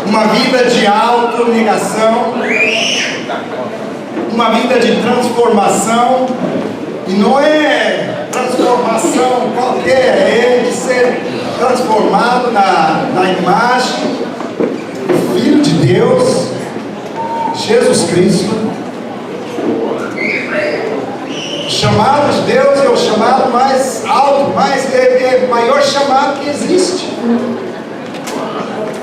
uma vida de autonegação, uma vida de transformação, e não é transformação qualquer, é de ser transformado na imagem do Filho de Deus, Jesus Cristo. O chamado de Deus é o chamado mais alto, é o maior chamado que existe.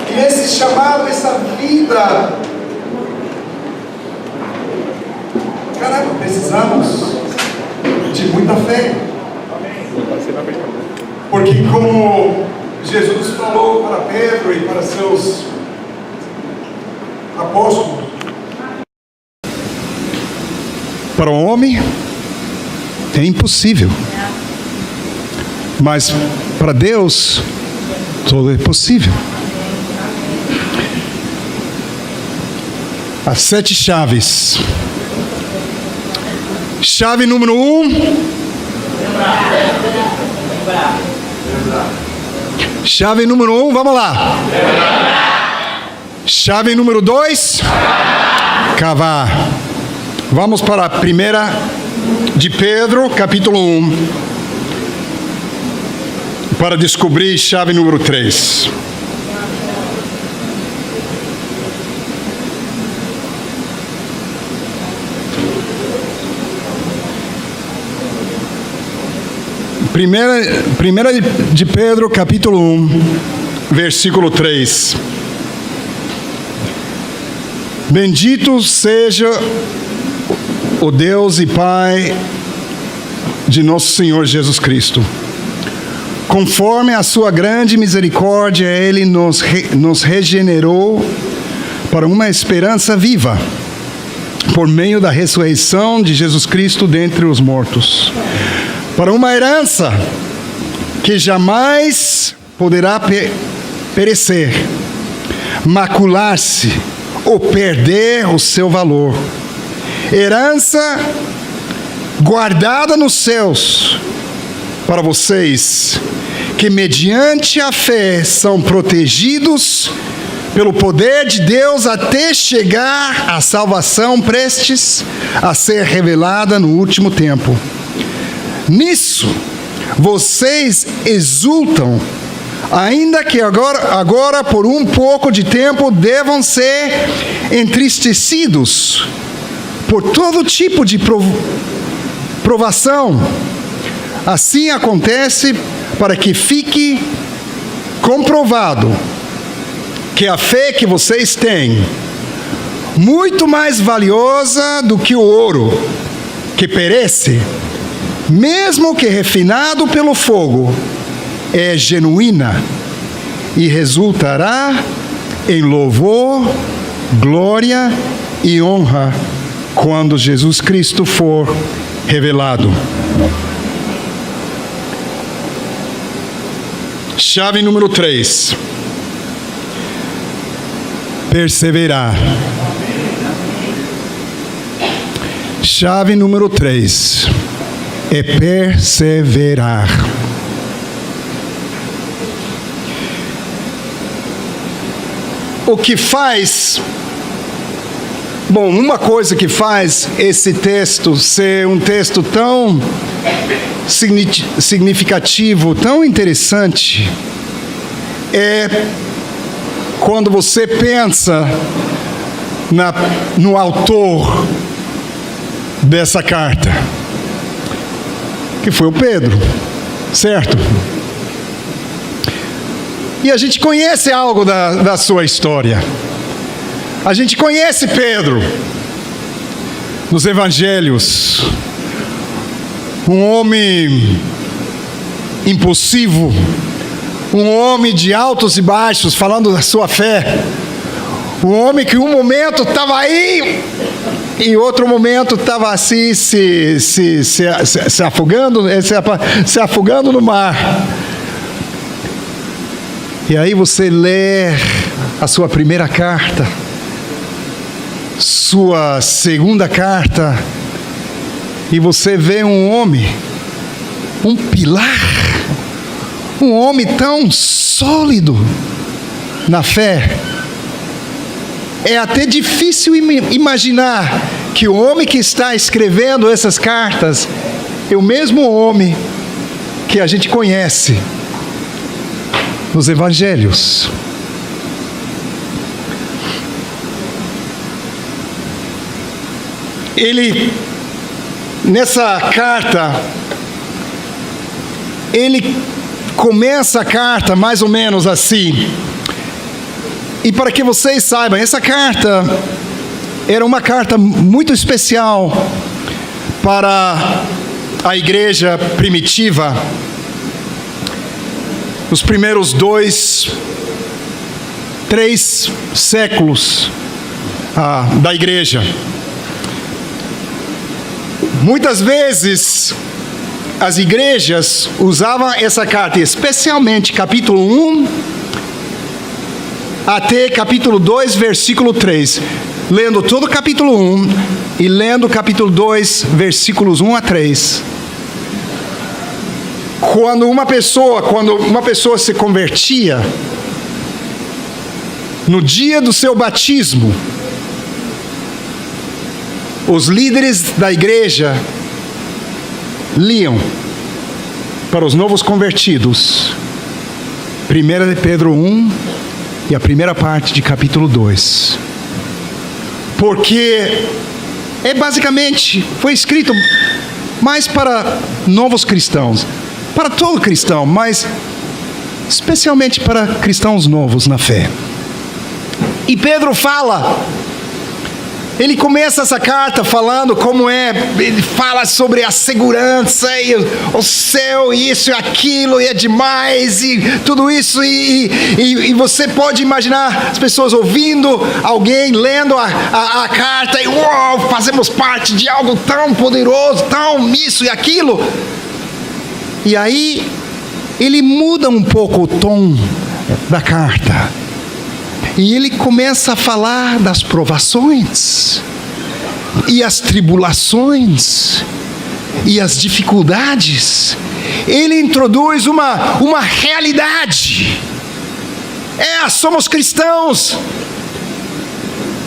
E esse chamado, essa vida, caraca, precisamos de muita fé. Porque como Jesus falou para Pedro e para seus apóstolos, para o homem é impossível, mas para Deus tudo é possível. As 7 chaves. Chave número 1. Chave número 1, vamos lá. Chave número 2. Cavar. Vamos para a primeira de Pedro, capítulo 1. Para descobrir chave número 3. Primeira de Pedro, capítulo 1, versículo 3. Bendito seja o Deus e Pai de nosso Senhor Jesus Cristo. Conforme a sua grande misericórdia, Ele nos regenerou para uma esperança viva, por meio da ressurreição de Jesus Cristo dentre os mortos, para uma herança que jamais poderá perecer, macular-se ou perder o seu valor. Herança guardada nos céus para vocês, que mediante a fé são protegidos pelo poder de Deus até chegar à salvação prestes a ser revelada no último tempo. Nisso, vocês exultam, ainda que agora por um pouco de tempo devam ser entristecidos por todo tipo de provação. Assim acontece para que fique comprovado que a fé que vocês têm, muito mais valiosa do que o ouro, que perece, mesmo que refinado pelo fogo, é genuína e resultará em louvor, glória e honra quando Jesus Cristo for revelado. Chave número 3. Perseverar. Chave número 3 é perseverar. O que faz... Bom, uma coisa que faz esse texto ser um texto tão significativo, tão interessante, é quando você pensa no autor dessa carta, que foi o Pedro, certo? E a gente conhece algo da sua história. A gente conhece Pedro nos evangelhos, um homem impulsivo, um homem de altos e baixos, falando da sua fé, um homem que um momento estava aí e outro momento estava assim se afogando no mar. E aí você lê a sua primeira carta, sua segunda carta, e você vê um homem, um pilar, um homem tão sólido na fé, é até difícil imaginar que o homem que está escrevendo essas cartas é o mesmo homem que a gente conhece nos evangelhos. Ele, nessa carta, ele começa a carta mais ou menos assim. E para que vocês saibam, essa carta era uma carta muito especial para a igreja primitiva. Nos primeiros 3 séculos da igreja. Muitas vezes as igrejas usavam essa carta, especialmente capítulo 1 até capítulo 2, versículo 3. Lendo todo o capítulo 1 e lendo o capítulo 2, versículos 1 a 3. Quando uma pessoa se convertia, no dia do seu batismo, os líderes da igreja liam para os novos convertidos 1 de Pedro 1 e a primeira parte de capítulo 2. Porque basicamente foi escrito mais para novos cristãos, para todo cristão, mas especialmente para cristãos novos na fé. E Pedro ele começa essa carta falando como ele fala sobre a segurança e o céu, e isso e aquilo, e é demais, e tudo isso, e você pode imaginar as pessoas ouvindo alguém lendo a carta, e uau, fazemos parte de algo tão poderoso, tão isso e aquilo. E aí, ele muda um pouco o tom da carta. E ele começa a falar das provações, e as tribulações, e as dificuldades. Ele introduz uma realidade. Somos cristãos,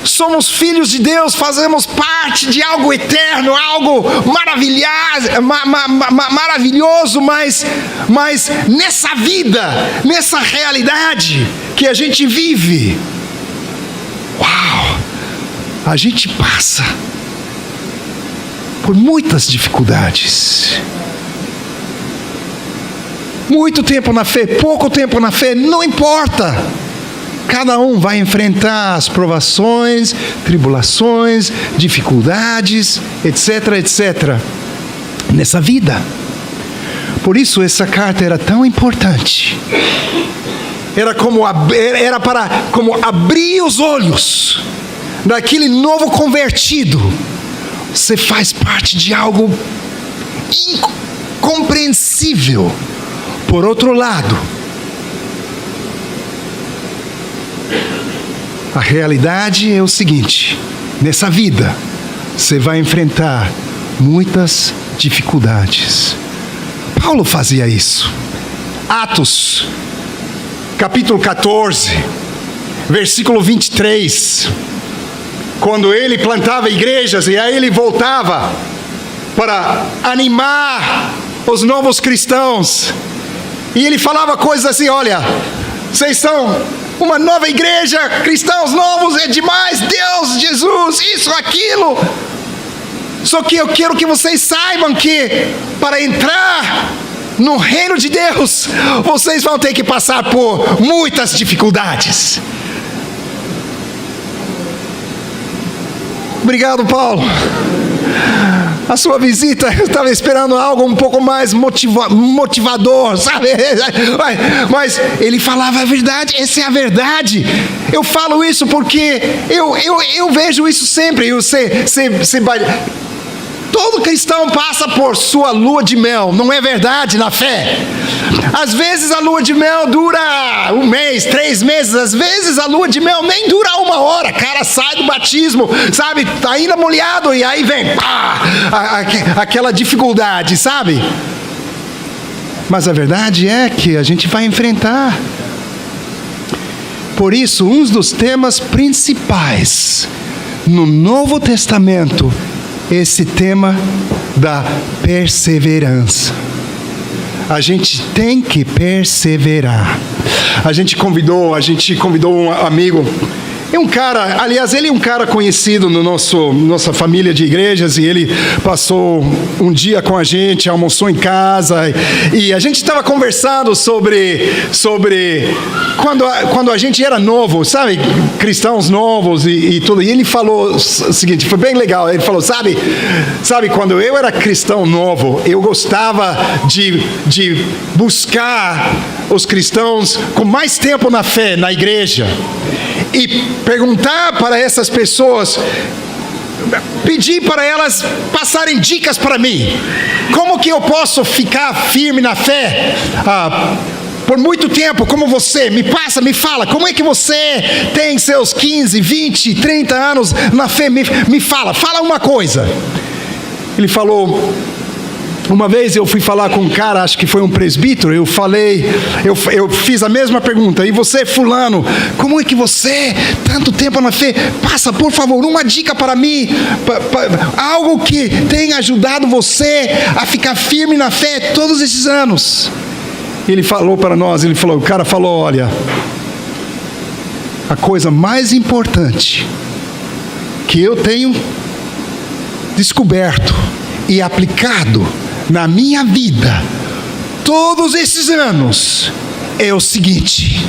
somos filhos de Deus, fazemos parte de algo eterno, algo maravilhoso, mas nessa vida, nessa realidade que a gente vive, a gente passa por muitas dificuldades. Muito tempo na fé, pouco tempo na fé, não importa. Cada um vai enfrentar as provações, tribulações, dificuldades, etc, etc, nessa vida. Por isso essa carta era tão importante. Era como abrir os olhos daquele novo convertido. Você faz parte de algo incompreensível. Por outro lado, a realidade é o seguinte: nessa vida, você vai enfrentar muitas dificuldades. Paulo fazia isso. Atos, capítulo 14, versículo 23. Quando ele plantava igrejas e aí ele voltava para animar os novos cristãos. E ele falava coisas assim: olha, vocês são uma nova igreja, cristãos novos, é demais, Deus, Jesus, isso, aquilo. Só que eu quero que vocês saibam que para entrar no reino de Deus, vocês vão ter que passar por muitas dificuldades. Obrigado, Paulo. A sua visita, eu estava esperando algo um pouco mais motivador, sabe? Mas ele falava a verdade, essa é a verdade. Eu falo isso porque eu vejo isso sempre. Todo cristão passa por sua lua de mel, não é verdade na fé? Às vezes a lua de mel dura 1 mês, 3 meses, às vezes a lua de mel nem dura 1 hora, cara sai do batismo, sabe, tá ainda molhado e aí vem, aquela dificuldade, sabe? Mas a verdade é que a gente vai enfrentar. por isso, um dos temas principais no Novo Testamento é esse tema da perseverança. A gente tem que perseverar. A gente convidou um amigo. É um cara, aliás, ele é um cara conhecido no nossa família de igrejas, e ele passou um dia com a gente, almoçou em casa, e a gente estava conversando sobre quando a gente era novo, sabe, cristãos novos e tudo, e ele falou o seguinte, foi bem legal, ele falou, sabe, quando eu era cristão novo, eu gostava de buscar os cristãos com mais tempo na fé, na igreja, e perguntar para essas pessoas, pedir para elas passarem dicas para mim. Como que eu posso ficar firme na fé por muito tempo como você? Me fala, como é que você tem seus 15, 20, 30 anos na fé? Me fala uma coisa. Ele falou, uma vez eu fui falar com um cara, acho que foi um presbítero, eu fiz a mesma pergunta, e você, fulano, como é que você, tanto tempo na fé, passa, por favor, uma dica para mim, algo que tenha ajudado você a ficar firme na fé todos esses anos. Ele falou para nós, o cara falou, olha, a coisa mais importante que eu tenho descoberto e aplicado na minha vida todos esses anos é o seguinte.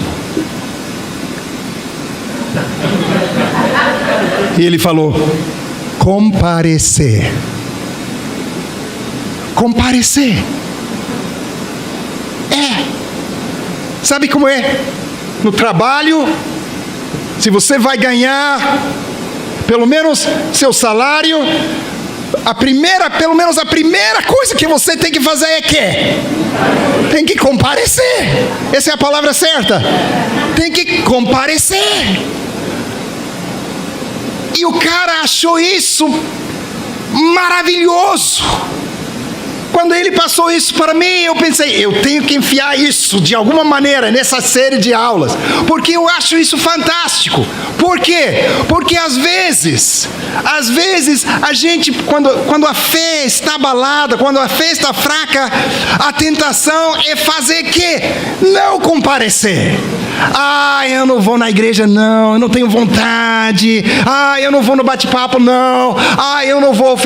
E ele falou, comparecer. Sabe como é? No trabalho, se você vai ganhar pelo menos seu salário, pelo menos a primeira coisa que você tem que fazer é tem que comparecer. Essa é a palavra certa. Tem que comparecer. E o cara achou isso maravilhoso. Quando ele passou isso para mim, eu pensei, eu tenho que enfiar isso de alguma maneira nessa série de aulas, porque eu acho isso fantástico. Por quê? Porque às vezes a gente, quando a fé está abalada, quando a fé está fraca, a tentação é fazer não comparecer. Eu não vou na igreja não, eu não tenho vontade, eu não vou no bate-papo não, eu não vou,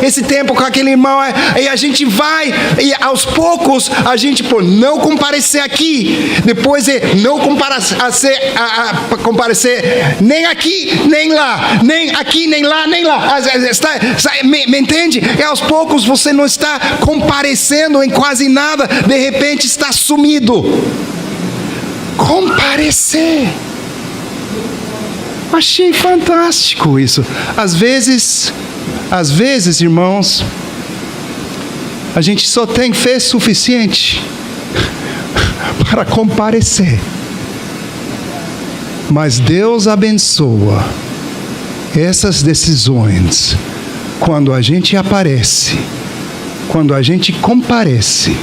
esse tempo com aquele irmão, e a gente vai, e aos poucos, a gente, não comparecer aqui, depois não comparecer nem aqui, nem lá, nem aqui, nem lá, nem lá, me entende? E aos poucos você não está comparecendo em quase nada, de repente está sumido. Comparecer. Achei fantástico isso. Às vezes, irmãos, a gente só tem fé suficiente para comparecer. Mas Deus abençoa essas decisões quando a gente aparece, quando a gente comparece.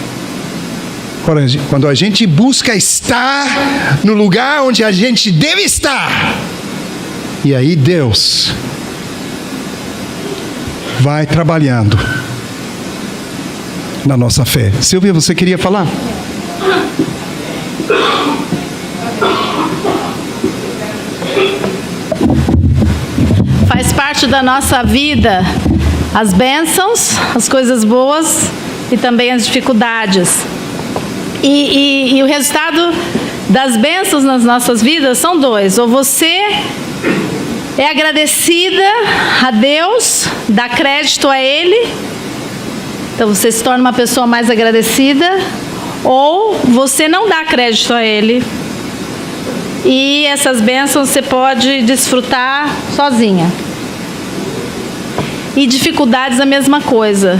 Quando a gente busca estar no lugar onde a gente deve estar. E aí Deus vai trabalhando na nossa fé. Silvia, você queria falar? Faz parte da nossa vida as bênçãos, as coisas boas e também as dificuldades. E o resultado das bênçãos nas nossas vidas são dois. Ou você é agradecida a Deus, dá crédito a Ele, então você se torna uma pessoa mais agradecida, ou você não dá crédito a Ele, e essas bênçãos você pode desfrutar sozinha. E dificuldades, a mesma coisa.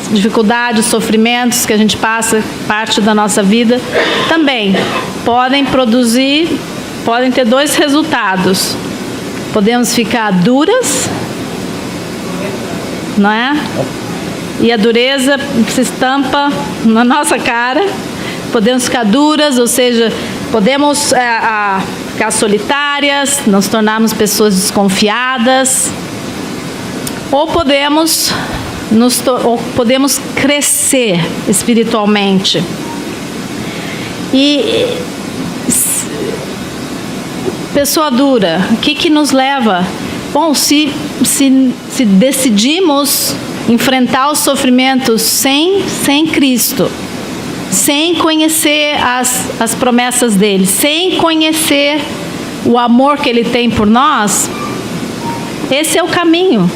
Dificuldades, sofrimentos que a gente passa, parte da nossa vida, também podem ter dois resultados. Podemos ficar duras, não é? E a dureza se estampa na nossa cara. Podemos ficar duras, ou seja, podemos ficar solitárias, nos tornarmos pessoas desconfiadas, ou podemos crescer espiritualmente. E pessoa dura, o que nos leva? Bom, se decidimos enfrentar os sofrimentos sem Cristo, sem conhecer as promessas dele, sem conhecer o amor que ele tem por nós, esse é o caminho.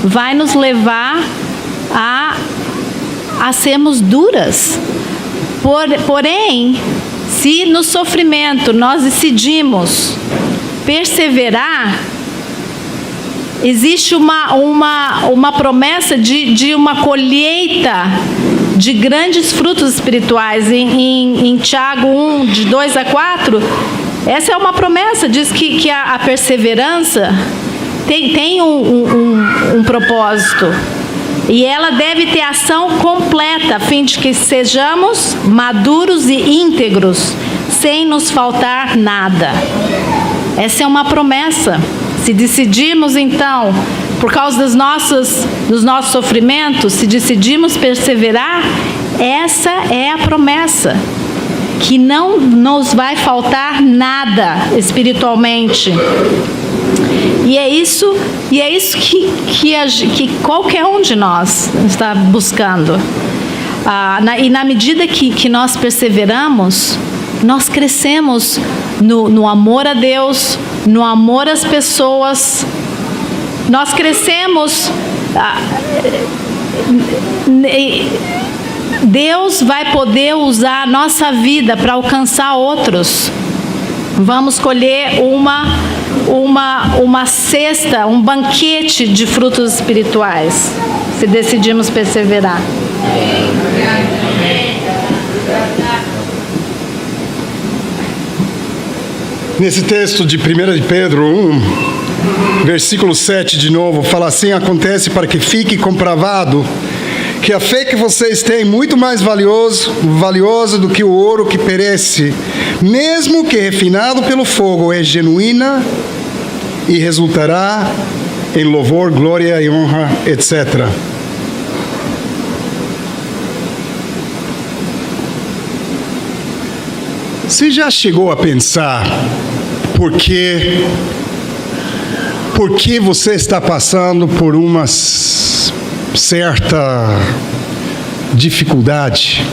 Vai nos levar a sermos duras. Porém, se no sofrimento nós decidimos perseverar, existe uma promessa de uma colheita de grandes frutos espirituais. Em Tiago 1, de 2 a 4, essa é uma promessa, diz que a perseverança tem um propósito, e ela deve ter ação completa, a fim de que sejamos maduros e íntegros, sem nos faltar nada. Essa é uma promessa. Se decidirmos então, por causa dos nossos sofrimentos, se decidimos perseverar, essa é a promessa, que não nos vai faltar nada espiritualmente. E é isso que qualquer um de nós está buscando. E na medida que nós perseveramos, nós crescemos no amor a Deus, no amor às pessoas. Nós crescemos. Deus vai poder usar a nossa vida para alcançar outros. Vamos colher uma cesta, um banquete de frutos espirituais, se decidirmos perseverar. Nesse texto de 1 de Pedro 1, versículo 7 de novo, fala assim: acontece para que fique comprovado que a fé que vocês têm é muito mais valiosa do que o ouro que perece, mesmo que refinado pelo fogo, é genuína e resultará em louvor, glória e honra, etc. Você já chegou a pensar por que você está passando por uma certa dificuldade?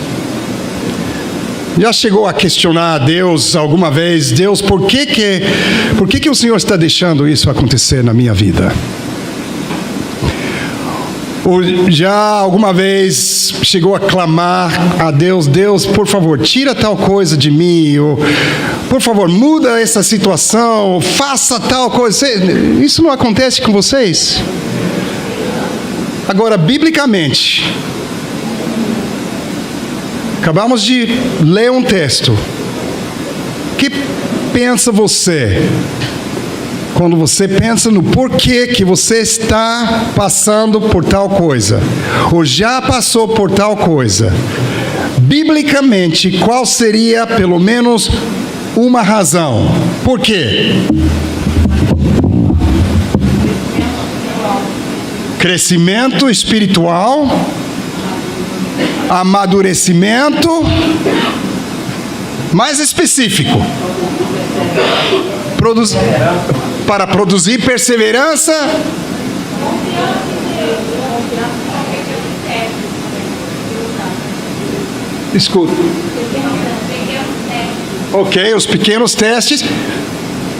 Já chegou a questionar a Deus alguma vez? Deus, por que o Senhor está deixando isso acontecer na minha vida? Ou já alguma vez chegou a clamar a Deus: Deus, por favor, tira tal coisa de mim, ou por favor, muda essa situação, ou faça tal coisa. Isso não acontece com vocês? Agora, biblicamente, acabamos de ler um texto. O que pensa você quando você pensa no porquê que você está passando por tal coisa, ou já passou por tal coisa? Biblicamente, qual seria pelo menos uma razão? Por quê? Crescimento espiritual, amadurecimento, mais específico, para produzir perseverança, escuta. Ok, os pequenos testes.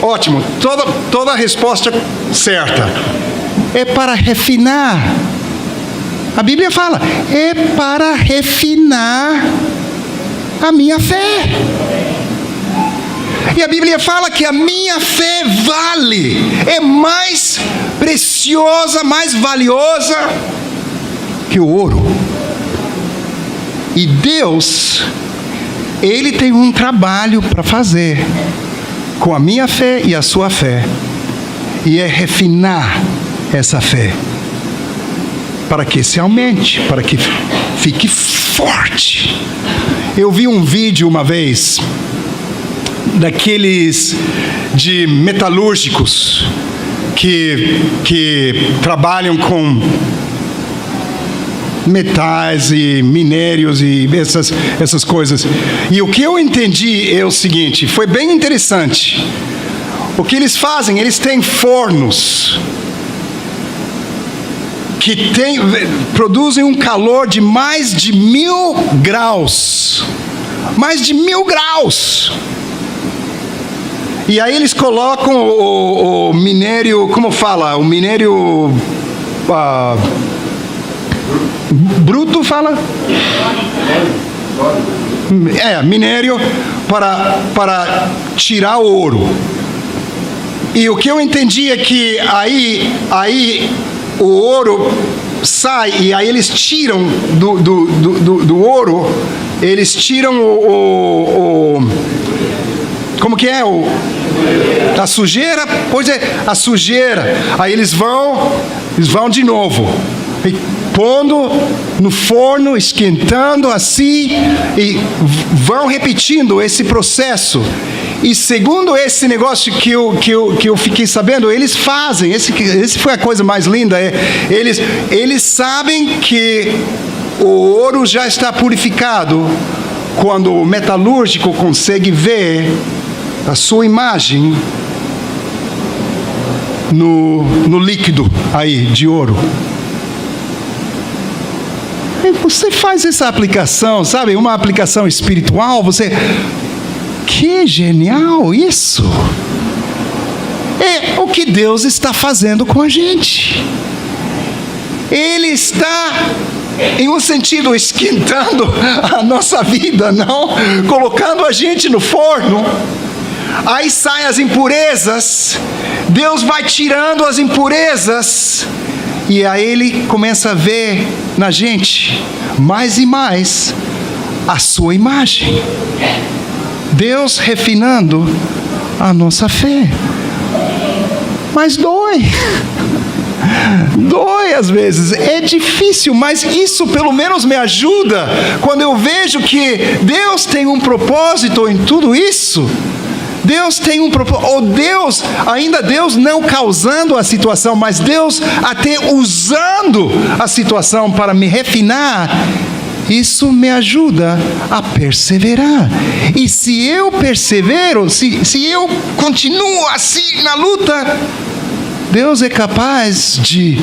Ótimo, toda a resposta certa. É para refinar. A Bíblia fala, é para refinar a minha fé. E a Bíblia fala que a minha fé é mais preciosa, mais valiosa que o ouro. E Deus, Ele tem um trabalho para fazer com a minha fé e a sua fé. E é refinar essa fé, para que se aumente, para que fique forte. Eu vi um vídeo uma vez daqueles de metalúrgicos que trabalham com metais e minérios e essas coisas. E o que eu entendi é o seguinte, foi bem interessante. O que eles fazem, eles têm fornos que produzem um calor de mais de 1000 graus. Mais de 1000 graus. E aí eles colocam o minério, como fala? O minério bruto, fala? Minério para tirar o ouro. E o que eu entendi é que aí o ouro sai, e aí eles tiram do ouro, eles tiram como que é? A sujeira? Pois é, a sujeira. Aí eles vão de novo, e pondo no forno, esquentando assim, e vão repetindo esse processo. E segundo esse negócio que eu fiquei sabendo, eles fazem, esse foi a coisa mais linda, eles sabem que o ouro já está purificado quando o metalúrgico consegue ver a sua imagem no líquido aí de ouro. E você faz essa aplicação, sabe, uma aplicação espiritual, que genial isso! É o que Deus está fazendo com a gente. Ele está, em um sentido, esquentando a nossa vida, não? Colocando a gente no forno. Aí saem as impurezas. Deus vai tirando as impurezas. E aí Ele começa a ver na gente, mais e mais, a sua imagem. Deus refinando a nossa fé. Mas dói. Dói às vezes, é difícil, mas isso pelo menos me ajuda. Quando eu vejo que Deus tem um propósito em tudo isso. Deus tem um propósito, ou Deus não causando a situação, mas Deus até usando a situação para me refinar. Isso me ajuda a perseverar. E se eu persevero, se eu continuo assim na luta, Deus é capaz de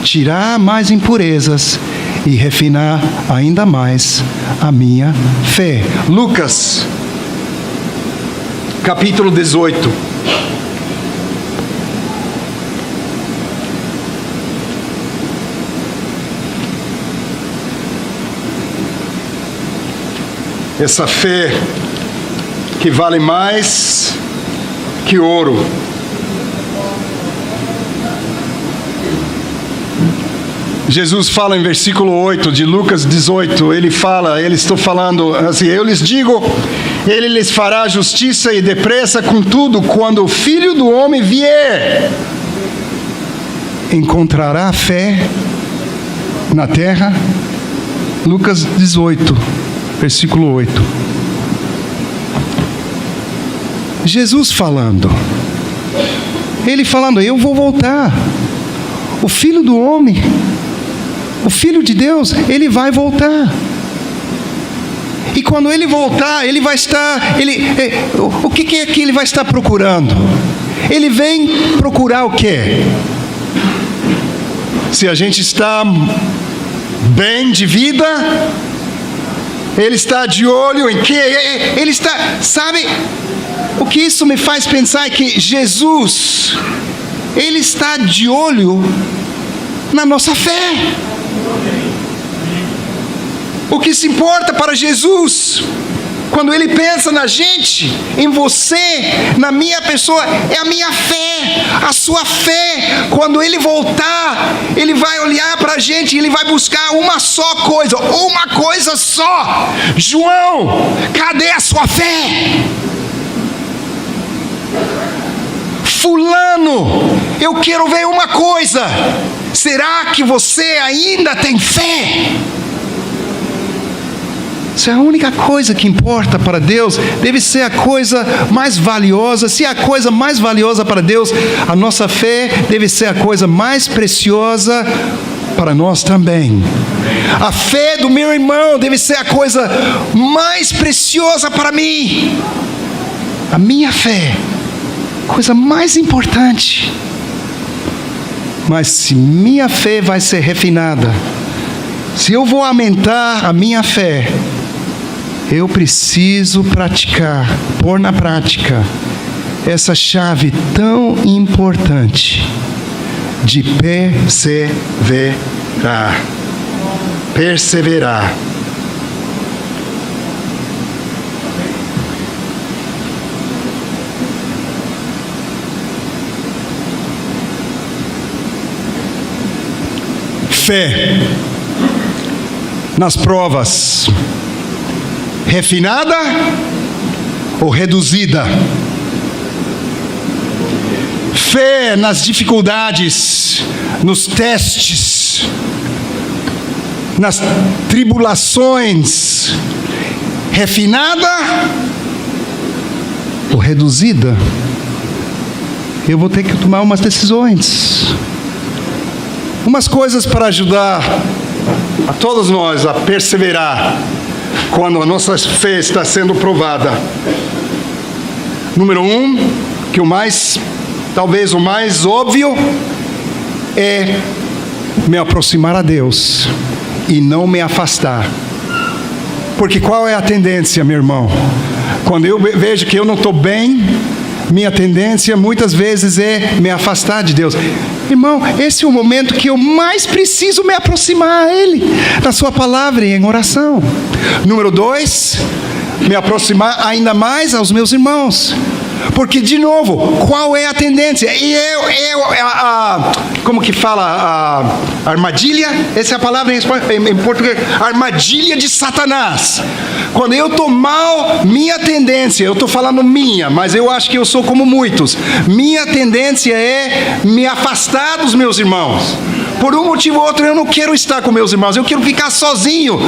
tirar mais impurezas e refinar ainda mais a minha fé. Lucas, capítulo 18. Essa fé que vale mais que ouro. Jesus fala em versículo 8 de Lucas 18, ele está falando assim, eu lhes digo, ele lhes fará justiça e depressa, contudo, quando o Filho do Homem vier, encontrará fé na terra? Lucas 18, versículo 8. Jesus falando, ele falando, eu vou voltar. O Filho do Homem, o Filho de Deus, ele vai voltar. E quando ele voltar, ele vai estar, o que é que ele vai estar procurando? Ele vem procurar o quê? Se a gente está bem de vida, ele está de olho em quê? Ele está, sabe, o que isso me faz pensar é que Jesus, ele está de olho na nossa fé. O que se importa para Jesus, quando Ele pensa na gente, em você, na minha pessoa, é a minha fé, a sua fé. Quando Ele voltar, Ele vai olhar para a gente e Ele vai buscar uma coisa só. João, cadê a sua fé? Fulano, eu quero ver uma coisa. Será que você ainda tem fé? Se a única coisa que importa para Deus deve ser a coisa mais valiosa, se é a coisa mais valiosa para Deus, a nossa fé deve ser a coisa mais preciosa para nós também. A fé do meu irmão deve ser a coisa mais preciosa para mim. A minha fé, coisa mais importante. Mas se minha fé vai ser refinada, se eu vou aumentar a minha fé, eu preciso praticar, pôr na prática, essa chave tão importante de perseverar. Perseverar. Fé nas provas, refinada ou reduzida? Fé nas dificuldades, nos testes, nas tribulações, refinada ou reduzida? Eu vou ter que tomar umas decisões. Umas coisas para ajudar a todos nós a perseverar quando a nossa fé está sendo provada. Número 1, que talvez o mais óbvio, é me aproximar a Deus e não me afastar. Porque qual é a tendência, meu irmão? Quando eu vejo que eu não estou bem, minha tendência muitas vezes é me afastar de Deus. Irmão, esse é o momento que eu mais preciso me aproximar a Ele, na Sua palavra e em oração. Número 2, me aproximar ainda mais aos meus irmãos. Porque, de novo, qual é a tendência? Como que fala? A armadilha? Essa é a palavra em português. Armadilha de Satanás. Quando eu estou mal, minha tendência, eu estou falando minha, mas eu acho que eu sou como muitos. Minha tendência é me afastar dos meus irmãos. Por um motivo ou outro, eu não quero estar com meus irmãos, eu quero ficar sozinho.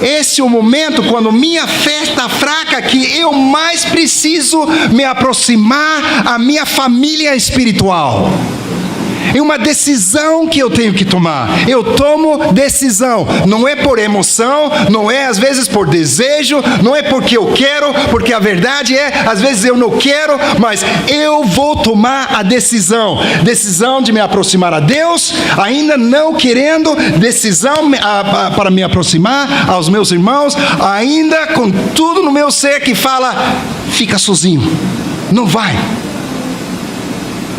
Esse é o momento quando minha fé está fraca, que eu mais preciso me aproximar à minha família espiritual. É uma decisão que eu tenho que tomar. Eu tomo decisão. Não é por emoção, não é às vezes por desejo, não é porque eu quero, porque a verdade é, às vezes eu não quero, mas eu vou tomar a decisão. Decisão de me aproximar a Deus, ainda não querendo, decisão para me aproximar aos meus irmãos, ainda com tudo no meu ser que fala, fica sozinho, não vai,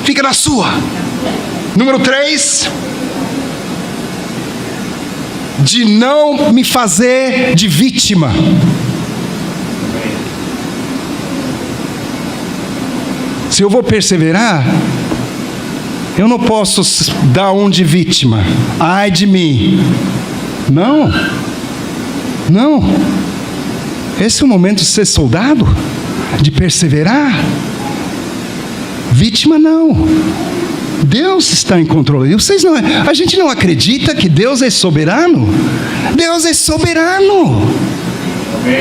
fica na sua. Número 3, de não me fazer de vítima. Se eu vou perseverar, eu não posso dar um de vítima. Ai de mim. Não. Esse é o momento de ser soldado, de perseverar. Vítima não. Deus está em controle. A gente não acredita que Deus é soberano? Deus é soberano.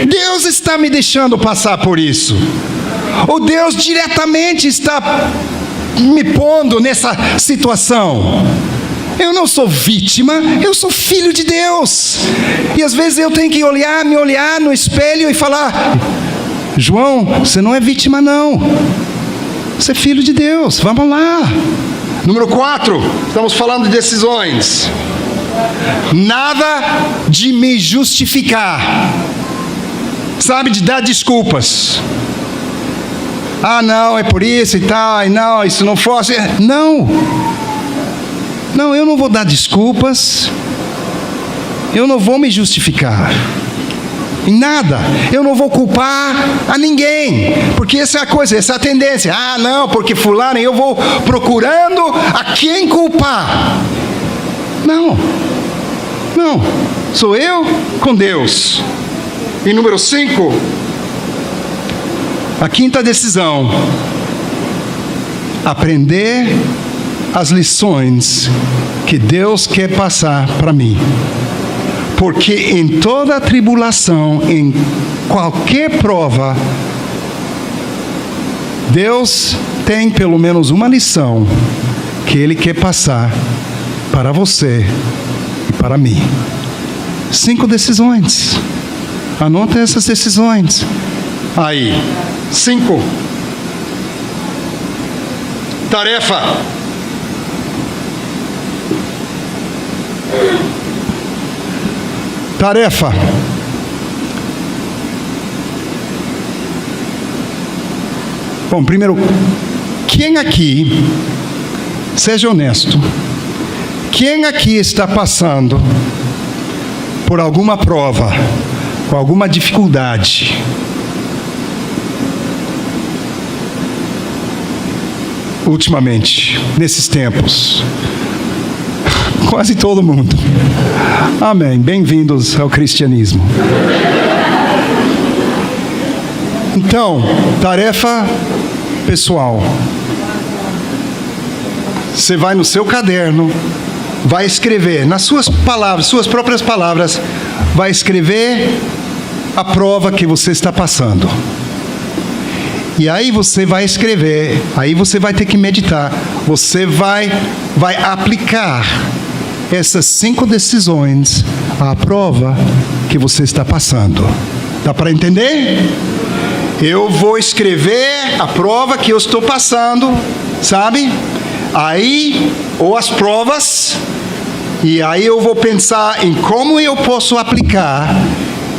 Deus está me deixando passar por isso. Ou Deus diretamente está me pondo nessa situação. Eu não sou vítima, eu sou filho de Deus. E às vezes eu tenho que me olhar no espelho e falar, João, você não é vítima não. Você é filho de Deus, vamos lá. Número 4, estamos falando de decisões. Nada de me justificar. Sabe, de dar desculpas. Ah, não, é por isso e tal, e não, isso não fosse. Não, eu não vou dar desculpas. Eu não vou me justificar em nada. Eu não vou culpar a ninguém, porque essa é a coisa, essa é a tendência. Ah, não, porque fulano, eu vou procurando a quem culpar. Não, sou eu com Deus. E número 5, a quinta decisão: aprender as lições que Deus quer passar para mim. porque em toda tribulação, em qualquer prova, Deus tem pelo menos uma lição que Ele quer passar para você e para mim. 5 decisões. Anota essas decisões. Aí, 5. Tarefa. Tarefa. Bom, primeiro, quem aqui, seja honesto, quem aqui está passando por alguma prova, com alguma dificuldade? Ultimamente, nesses tempos. Quase todo mundo. Amém. Bem-vindos ao cristianismo. Então, tarefa pessoal. Você vai no seu caderno, vai escrever, nas suas palavras, suas próprias palavras, vai escrever a prova que você está passando. E aí você vai escrever, aí você vai ter que meditar, você vai aplicar essas 5 decisões à prova que você está passando. Dá para entender? Eu vou escrever a prova que eu estou passando, sabe? Aí, ou as provas, e aí eu vou pensar em como eu posso aplicar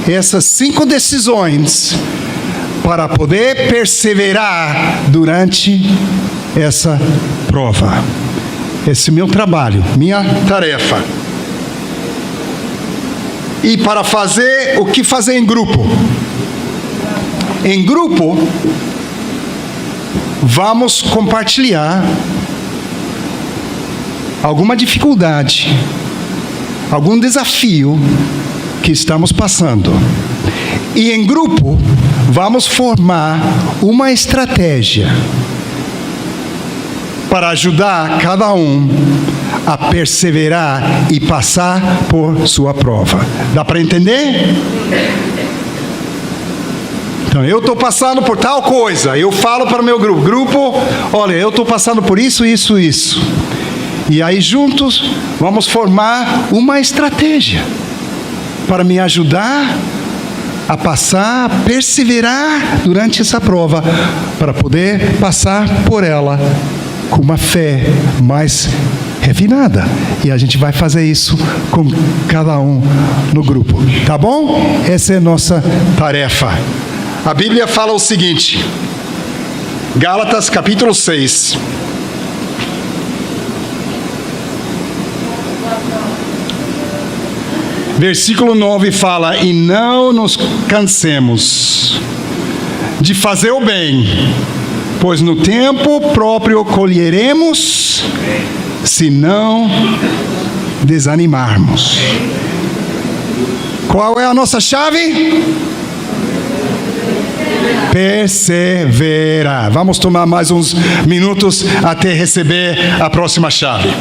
essas 5 decisões para poder perseverar durante essa prova. Esse é meu trabalho, minha tarefa. E para fazer, o que fazer em grupo? Em grupo, vamos compartilhar alguma dificuldade, algum desafio que estamos passando. E em grupo, vamos formar uma estratégia para ajudar cada um a perseverar e passar por sua prova. Dá para entender? Então, eu estou passando por tal coisa, eu falo para o meu grupo, olha, eu estou passando por isso. E aí juntos vamos formar uma estratégia para me ajudar a passar, a perseverar durante essa prova, para poder passar por ela com uma fé mais refinada. E a gente vai fazer isso com cada um no grupo. Tá bom? Essa é a nossa tarefa. A Bíblia fala o seguinte, Gálatas capítulo 6. Versículo 9 fala, e não nos cansemos de fazer o bem, pois no tempo próprio colheremos, se não desanimarmos. Qual é a nossa chave? Perseverar. Vamos tomar mais uns minutos até receber a próxima chave.